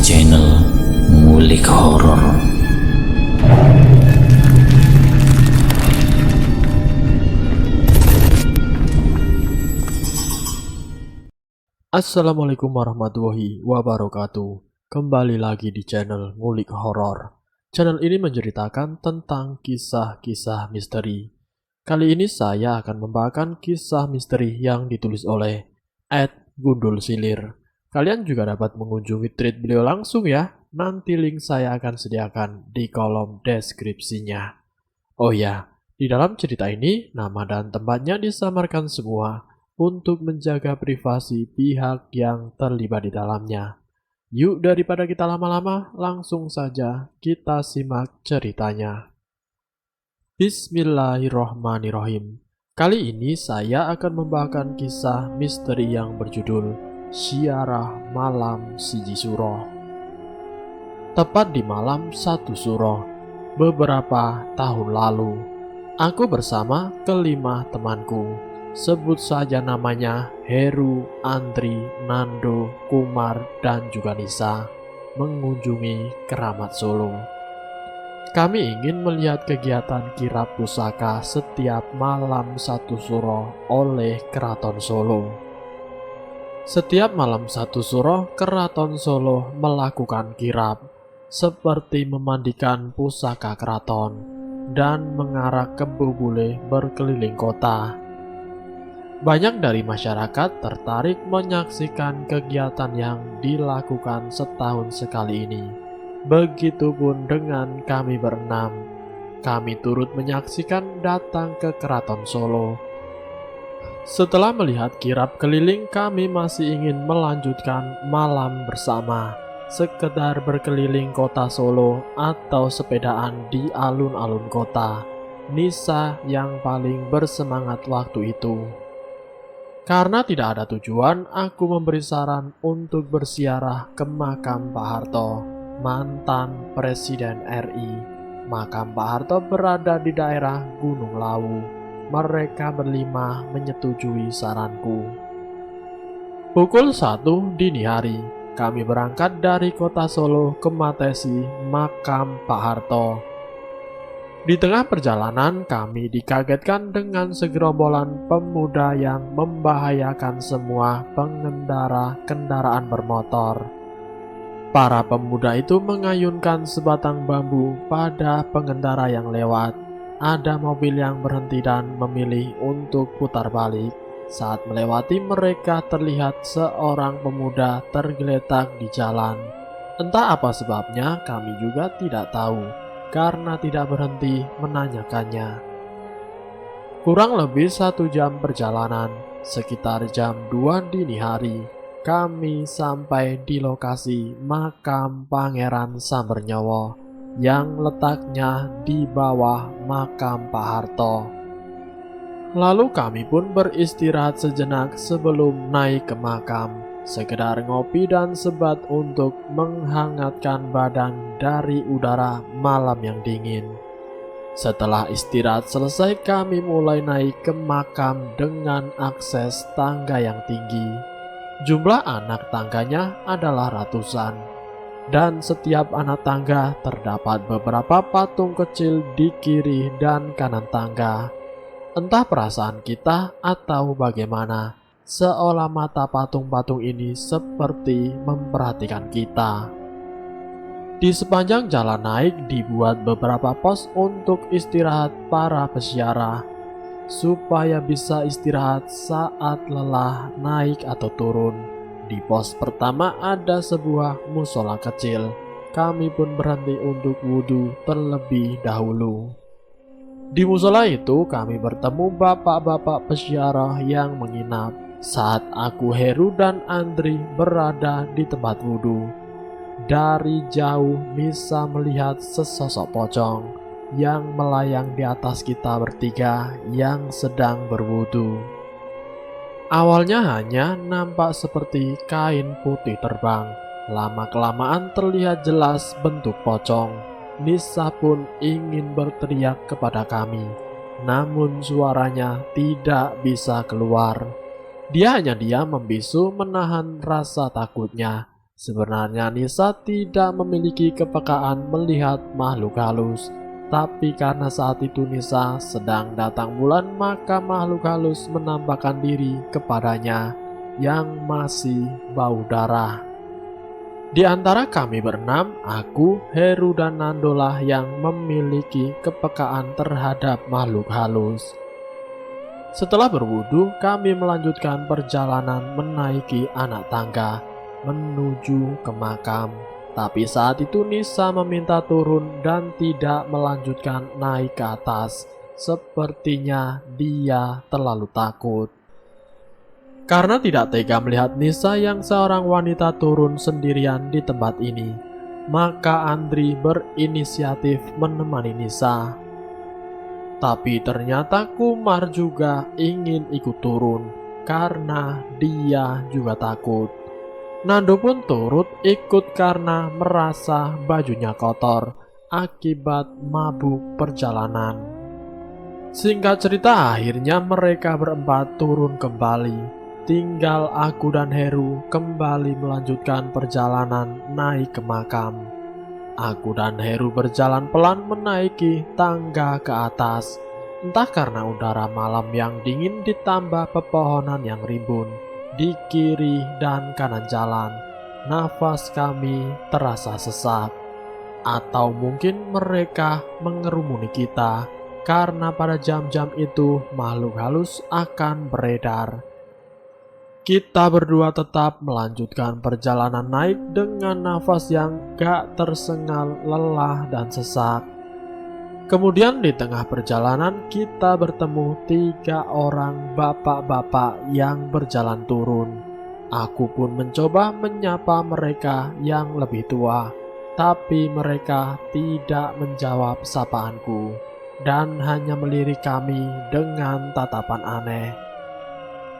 channel Ngulik Horor. Assalamualaikum warahmatullahi wabarakatuh. Kembali lagi di channel Ngulik Horor. Channel ini menceritakan tentang kisah-kisah misteri. Kali ini saya akan membawakan kisah misteri yang ditulis oleh @gundul silir. Kalian juga dapat mengunjungi tweet beliau langsung ya. Nanti link saya akan sediakan di kolom deskripsinya. Oh ya, di dalam cerita ini nama dan tempatnya disamarkan semua untuk menjaga privasi pihak yang terlibat di dalamnya. Yuk, daripada kita lama-lama, langsung saja kita simak ceritanya. Bismillahirrohmanirrohim. Kali ini saya akan membawakan kisah misteri yang berjudul Siarah Malam Siji Suro. Tepat di malam 1 Suro, beberapa tahun lalu, aku bersama kelima temanku, sebut saja namanya Heru, Andri, Nando, Kumar, dan juga Nisa, mengunjungi Keramat Solo. Kami ingin melihat kegiatan kirap pusaka setiap malam 1 Suro oleh Keraton Solo. Setiap malam 1 Suro, Keraton Solo melakukan kirap, seperti memandikan pusaka keraton dan mengarak kebo bule berkeliling kota. Banyak dari masyarakat tertarik menyaksikan kegiatan yang dilakukan setahun sekali ini. Begitupun dengan kami berenam. Kami turut menyaksikan datang ke Keraton Solo. Setelah melihat kirap keliling, kami masih ingin melanjutkan malam bersama, sekedar berkeliling kota Solo atau sepedaan di alun-alun kota. Nisa yang paling bersemangat waktu itu. Karena tidak ada tujuan, aku memberi saran untuk berziarah ke makam Pak Harto, mantan Presiden RI. Makam Pak Harto berada di daerah Gunung Lawu. Mereka berlima menyetujui saranku. Pukul 1 dini hari, kami berangkat dari kota Solo ke Matesi, makam Pak Harto. Di tengah perjalanan, kami dikagetkan dengan segerombolan pemuda yang membahayakan semua pengendara kendaraan bermotor. Para pemuda itu mengayunkan sebatang bambu pada pengendara yang lewat. Ada mobil yang berhenti dan memilih untuk putar balik. Saat melewati mereka, terlihat seorang pemuda tergeletak di jalan. Entah apa sebabnya, kami juga tidak tahu, karena tidak berhenti menanyakannya. Kurang lebih 1 jam perjalanan, sekitar jam 2 dini hari, kami sampai di lokasi makam Pangeran Sambernyawa yang letaknya di bawah makam Pak Harto. Lalu kami pun beristirahat sejenak sebelum naik ke makam, sekedar ngopi dan sebat untuk menghangatkan badan dari udara malam yang dingin. Setelah istirahat selesai, kami mulai naik ke makam dengan akses tangga yang tinggi. Jumlah anak tangganya adalah ratusan. Dan setiap anak tangga terdapat beberapa patung kecil di kiri dan kanan tangga. Entah perasaan kita atau bagaimana, seolah mata patung-patung ini seperti memperhatikan kita. Di sepanjang jalan naik dibuat beberapa pos untuk istirahat para peziarah, supaya bisa istirahat saat lelah naik atau turun. Di pos pertama ada sebuah musola kecil. Kami pun berhenti untuk wudhu terlebih dahulu. Di musola itu kami bertemu bapak-bapak peziarah yang menginap. Saat aku, Heru, dan Andri berada di tempat wudhu, dari jauh Nisa melihat sesosok pocong yang melayang di atas kita bertiga yang sedang berwudhu. Awalnya hanya nampak seperti kain putih terbang. Lama-kelamaan terlihat jelas bentuk pocong. Nisa pun ingin berteriak kepada kami, namun suaranya tidak bisa keluar. Dia hanya diam membisu menahan rasa takutnya. Sebenarnya Nisa tidak memiliki kepekaan melihat makhluk halus, tapi karena saat itu Nisa sedang datang bulan, maka makhluk halus menampakkan diri kepadanya yang masih bau darah. Di antara kami berenam, aku, Heru, dan Nandolah yang memiliki kepekaan terhadap makhluk halus. Setelah berwudu, kami melanjutkan perjalanan menaiki anak tangga menuju ke makam. Tapi saat itu Nisa meminta turun dan tidak melanjutkan naik ke atas. Sepertinya dia terlalu takut. Karena tidak tega melihat Nisa yang seorang wanita turun sendirian di tempat ini, maka Andri berinisiatif menemani Nisa. Tapi ternyata Kumar juga ingin ikut turun karena dia juga takut. Nando pun turut ikut karena merasa bajunya kotor akibat mabuk perjalanan. Singkat cerita, akhirnya mereka berempat turun kembali. Tinggal aku dan Heru kembali melanjutkan perjalanan naik ke makam. Aku dan Heru berjalan pelan menaiki tangga ke atas. Entah karena udara malam yang dingin ditambah pepohonan yang rimbun di kiri dan kanan jalan, nafas kami terasa sesak. Atau mungkin mereka mengerumuni kita, karena pada jam-jam itu makhluk halus akan beredar. Kita berdua tetap melanjutkan perjalanan naik dengan nafas yang gak tersengal, lelah dan sesak. Kemudian di tengah perjalanan kita bertemu 3 orang bapak-bapak yang berjalan turun. Aku pun mencoba menyapa mereka yang lebih tua, tapi mereka tidak menjawab sapaanku dan hanya melirik kami dengan tatapan aneh.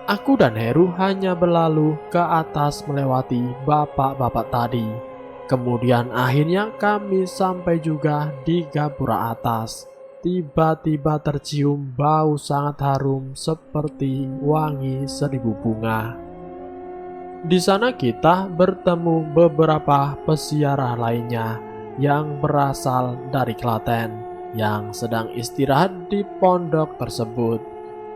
Aku dan Heru hanya berlalu ke atas melewati bapak-bapak tadi. Kemudian akhirnya kami sampai juga di gapura atas. Tiba-tiba tercium bau sangat harum seperti wangi 1000 bunga. Di sana kita bertemu beberapa peziarah lainnya yang berasal dari Klaten yang sedang istirahat di pondok tersebut.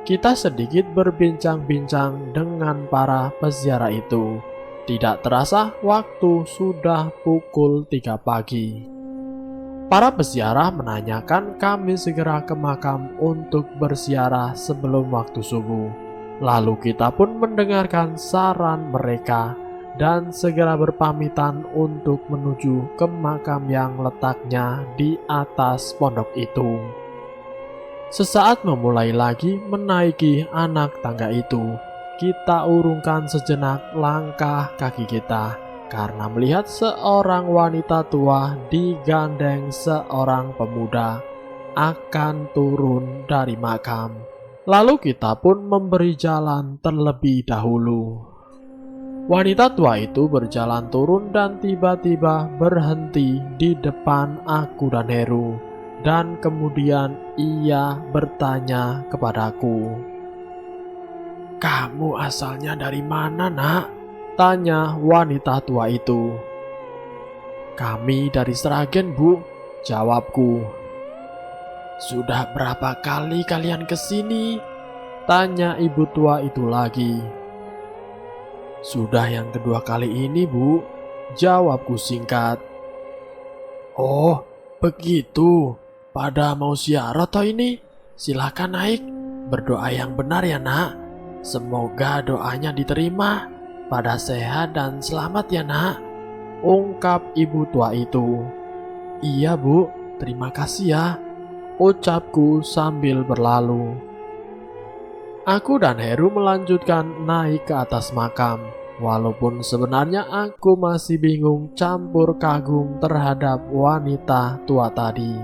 Kita sedikit berbincang-bincang dengan para peziarah itu. Tidak terasa waktu sudah pukul 3 pagi. Para peziarah menanyakan kami segera ke makam untuk berziarah sebelum waktu subuh. Lalu kita pun mendengarkan saran mereka dan segera berpamitan untuk menuju ke makam yang letaknya di atas pondok itu. Sesaat memulai lagi menaiki anak tangga itu, kita urungkan sejenak langkah kaki kita karena melihat seorang wanita tua digandeng seorang pemuda akan turun dari makam. Lalu kita pun memberi jalan terlebih dahulu. Wanita tua itu berjalan turun dan tiba-tiba berhenti di depan aku dan Heru, dan kemudian ia bertanya kepadaku, "Kamu asalnya dari mana, Nak?" tanya wanita tua itu. "Kami dari Sragen, Bu," jawabku. "Sudah berapa kali kalian kesini?" tanya ibu tua itu lagi. "Sudah yang kedua kali ini, Bu," jawabku singkat. "Oh, begitu. Pada mau ziarah toh ini? Silakan naik. Berdoa yang benar ya, Nak. Semoga doanya diterima. Pada sehat dan selamat ya, Nak," ungkap ibu tua itu. "Iya, Bu, terima kasih ya," ucapku sambil berlalu. Aku dan Heru melanjutkan naik ke atas makam. Walaupun sebenarnya aku masih bingung campur kagum terhadap wanita tua tadi.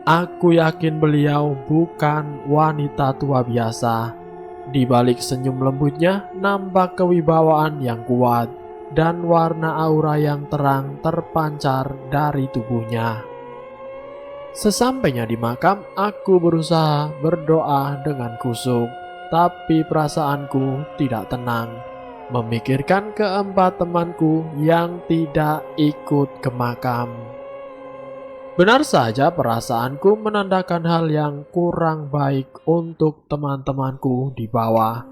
Aku yakin beliau bukan wanita tua biasa. Di balik senyum lembutnya nampak kewibawaan yang kuat dan warna aura yang terang terpancar dari tubuhnya. Sesampainya di makam, aku berusaha berdoa dengan khusyuk, tapi perasaanku tidak tenang. memikirkan keempat temanku yang tidak ikut ke makam. Benar saja perasaanku menandakan hal yang kurang baik untuk teman-temanku di bawah.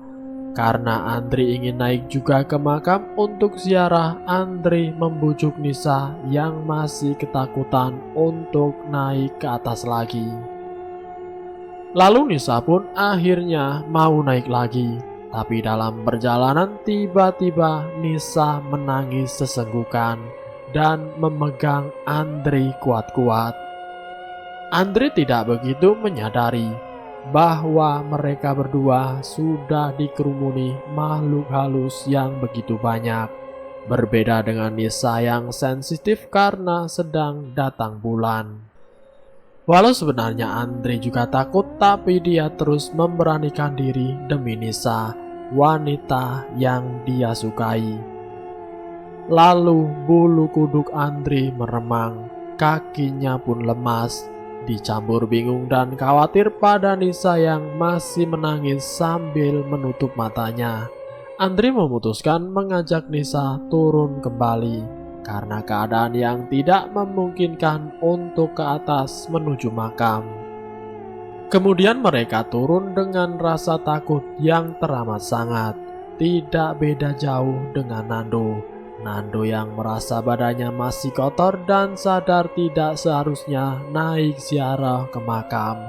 Karena Andri ingin naik juga ke makam untuk ziarah, Andri membujuk Nisa yang masih ketakutan untuk naik ke atas lagi. Lalu Nisa pun akhirnya mau naik lagi. Tapi dalam perjalanan tiba-tiba Nisa menangis sesenggukan dan memegang Andri kuat-kuat. Andri tidak begitu menyadari bahwa mereka berdua sudah dikerumuni makhluk halus yang begitu banyak. Berbeda dengan Nisa yang sensitif karena sedang datang bulan. Walau sebenarnya Andri juga takut, tapi dia terus memberanikan diri demi Nisa, wanita yang dia sukai. Lalu bulu kuduk Andri meremang, kakinya pun lemas, dicampur bingung dan khawatir pada Nisa yang masih menangis sambil menutup matanya. Andri memutuskan mengajak Nisa turun kembali, karena keadaan yang tidak memungkinkan untuk ke atas menuju makam. Kemudian mereka turun dengan rasa takut yang teramat sangat, tidak beda jauh dengan Nando yang merasa badannya masih kotor dan sadar tidak seharusnya naik ziarah ke makam.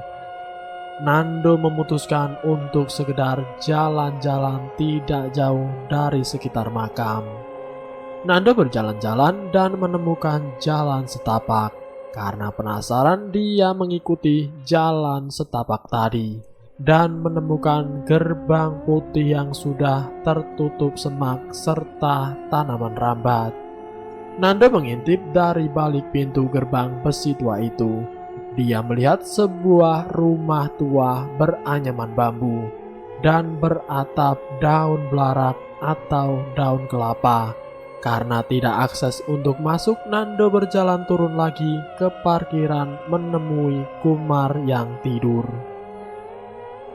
Nando memutuskan untuk sekedar jalan-jalan tidak jauh dari sekitar makam. Nando berjalan-jalan dan menemukan jalan setapak. Karena penasaran, dia mengikuti jalan setapak tadi dan menemukan gerbang putih yang sudah tertutup semak serta tanaman rambat. Nando mengintip dari balik pintu gerbang besi tua itu. Dia melihat sebuah rumah tua beranyaman bambu dan beratap daun belarak atau daun kelapa. Karena tidak akses untuk masuk, Nando berjalan turun lagi ke parkiran menemui Kumar yang tidur.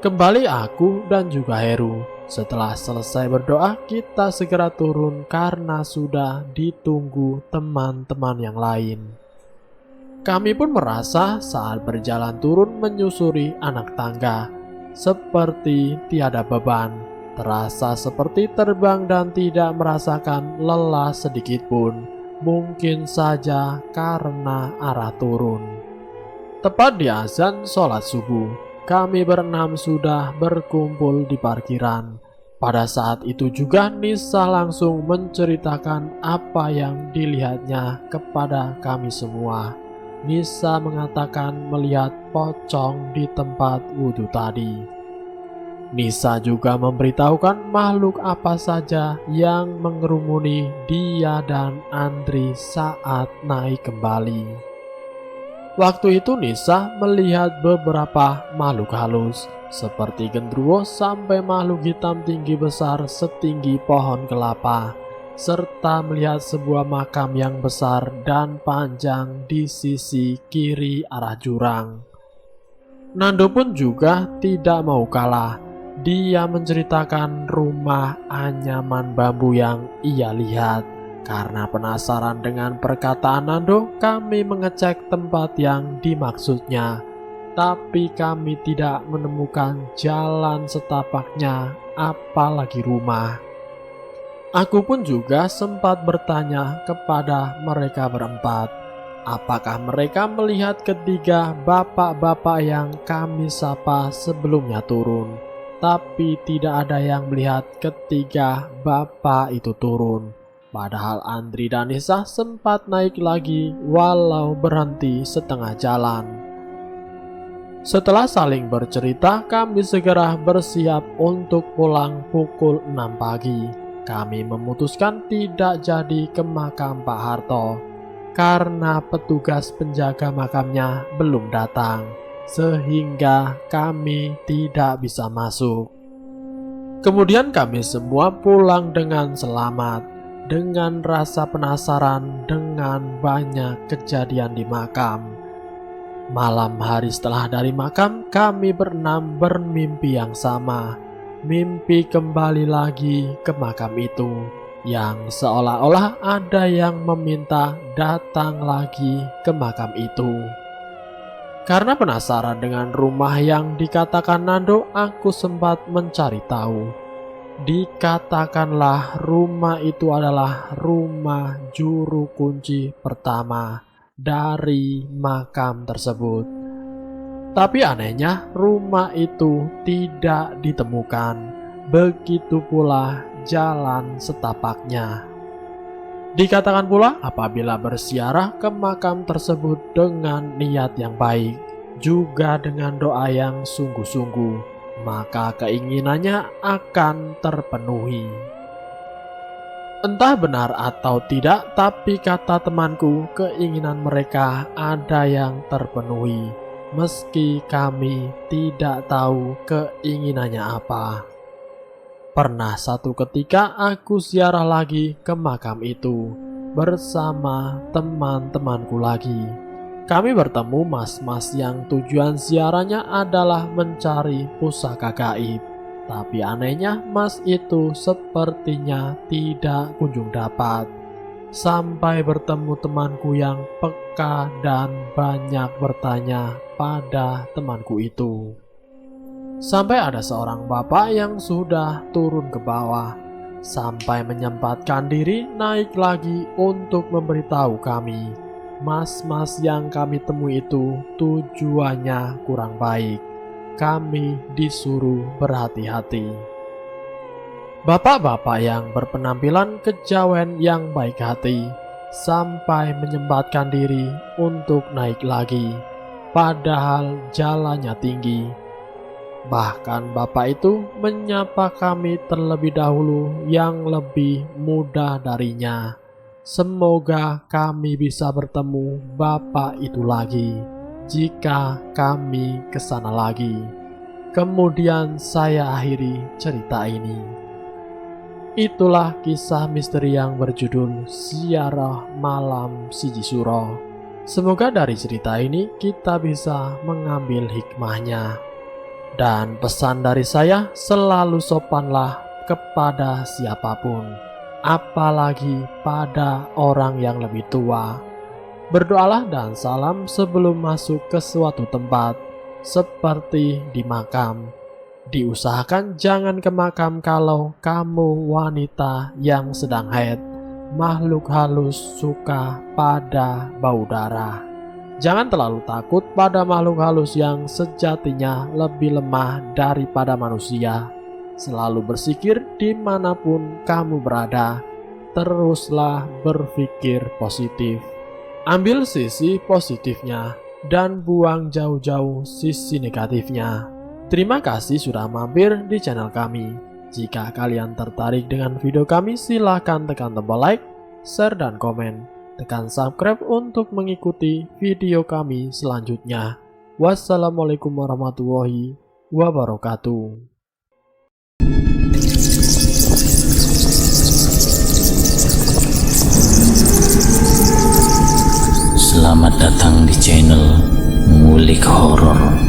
Kembali aku dan juga Heru. Setelah selesai berdoa, kita segera turun karena sudah ditunggu teman-teman yang lain. Kami pun merasa saat berjalan turun menyusuri anak tangga, seperti tiada beban, terasa seperti terbang dan tidak merasakan lelah sedikit pun, mungkin saja karena arah turun. Tepat di azan sholat subuh, kami berenam sudah berkumpul di parkiran. Pada saat itu juga Nisa langsung menceritakan apa yang dilihatnya kepada kami semua. Nisa mengatakan melihat pocong di tempat wudhu tadi. Nisa juga memberitahukan makhluk apa saja yang mengerumuni dia dan Andri saat naik kembali. Waktu itu Nisa melihat beberapa makhluk halus, seperti genderuwo sampai makhluk hitam tinggi besar setinggi pohon kelapa, serta melihat sebuah makam yang besar dan panjang di sisi kiri arah jurang. Nando pun juga tidak mau kalah. Dia menceritakan rumah anyaman bambu yang ia lihat. Karena penasaran dengan perkataan Nando, kami mengecek tempat yang dimaksudnya. Tapi kami tidak menemukan jalan setapaknya, apalagi rumah. Aku pun juga sempat bertanya kepada mereka berempat, apakah mereka melihat ketiga bapak-bapak yang kami sapa sebelumnya turun. Tapi tidak ada yang melihat ketiga bapak itu turun. Padahal Andri dan Nisa sempat naik lagi walau berhenti setengah jalan. Setelah saling bercerita, kami segera bersiap untuk pulang pukul 6 pagi. Kami memutuskan tidak jadi ke makam Pak Harto karena petugas penjaga makamnya belum datang, sehingga kami tidak bisa masuk. Kemudian kami semua pulang dengan selamat, dengan rasa penasaran dengan banyak kejadian di makam. Malam hari setelah dari makam, kami berenam bermimpi yang sama. mimpi kembali lagi ke makam itu, yang seolah-olah ada yang meminta datang lagi ke makam itu. Karena penasaran dengan rumah yang dikatakan Nando, aku sempat mencari tahu. Dikatakanlah rumah itu adalah rumah juru kunci pertama dari makam tersebut. Tapi anehnya rumah itu tidak ditemukan, begitu pula jalan setapaknya. Dikatakan pula apabila berziarah ke makam tersebut dengan niat yang baik, juga dengan doa yang sungguh-sungguh, maka keinginannya akan terpenuhi. Entah benar atau tidak, tapi kata temanku, keinginan mereka ada yang terpenuhi, meski kami tidak tahu keinginannya apa. Pernah satu ketika aku ziarah lagi ke makam itu bersama teman-temanku lagi. Kami bertemu mas-mas yang tujuan ziarahnya adalah mencari pusaka gaib. Tapi anehnya mas itu sepertinya tidak kunjung dapat. Sampai bertemu temanku yang peka dan banyak bertanya pada temanku itu. Sampai ada seorang bapak yang sudah turun ke bawah, sampai menyempatkan diri naik lagi untuk memberitahu kami, mas-mas yang kami temui itu tujuannya kurang baik. Kami disuruh berhati-hati. Bapak-bapak yang berpenampilan kejawen yang baik hati sampai menyempatkan diri untuk naik lagi, padahal jalannya tinggi. Bahkan bapak itu menyapa kami terlebih dahulu yang lebih muda darinya. Semoga kami bisa bertemu bapak itu lagi jika kami ke sana lagi. Kemudian saya akhiri cerita ini. Itulah kisah misteri yang berjudul Ziarah Malam Siji Suro. Semoga dari cerita ini kita bisa mengambil hikmahnya. Dan pesan dari saya, selalu sopanlah kepada siapapun, apalagi pada orang yang lebih tua. Berdoalah dan salam sebelum masuk ke suatu tempat, seperti di makam. Diusahakan jangan ke makam kalau kamu wanita yang sedang haid. Makhluk halus suka pada bau darah. Jangan terlalu takut pada makhluk halus yang sejatinya lebih lemah daripada manusia. Selalu bersikir dimanapun kamu berada. Teruslah berpikir positif. Ambil sisi positifnya dan buang jauh-jauh sisi negatifnya. Terima kasih sudah mampir di channel kami. Jika kalian tertarik dengan video kami, silahkan tekan tombol like, share, dan komen. Tekan subscribe untuk mengikuti video kami selanjutnya. Wassalamualaikum warahmatullahi wabarakatuh. Selamat datang di channel Ngulik Horor.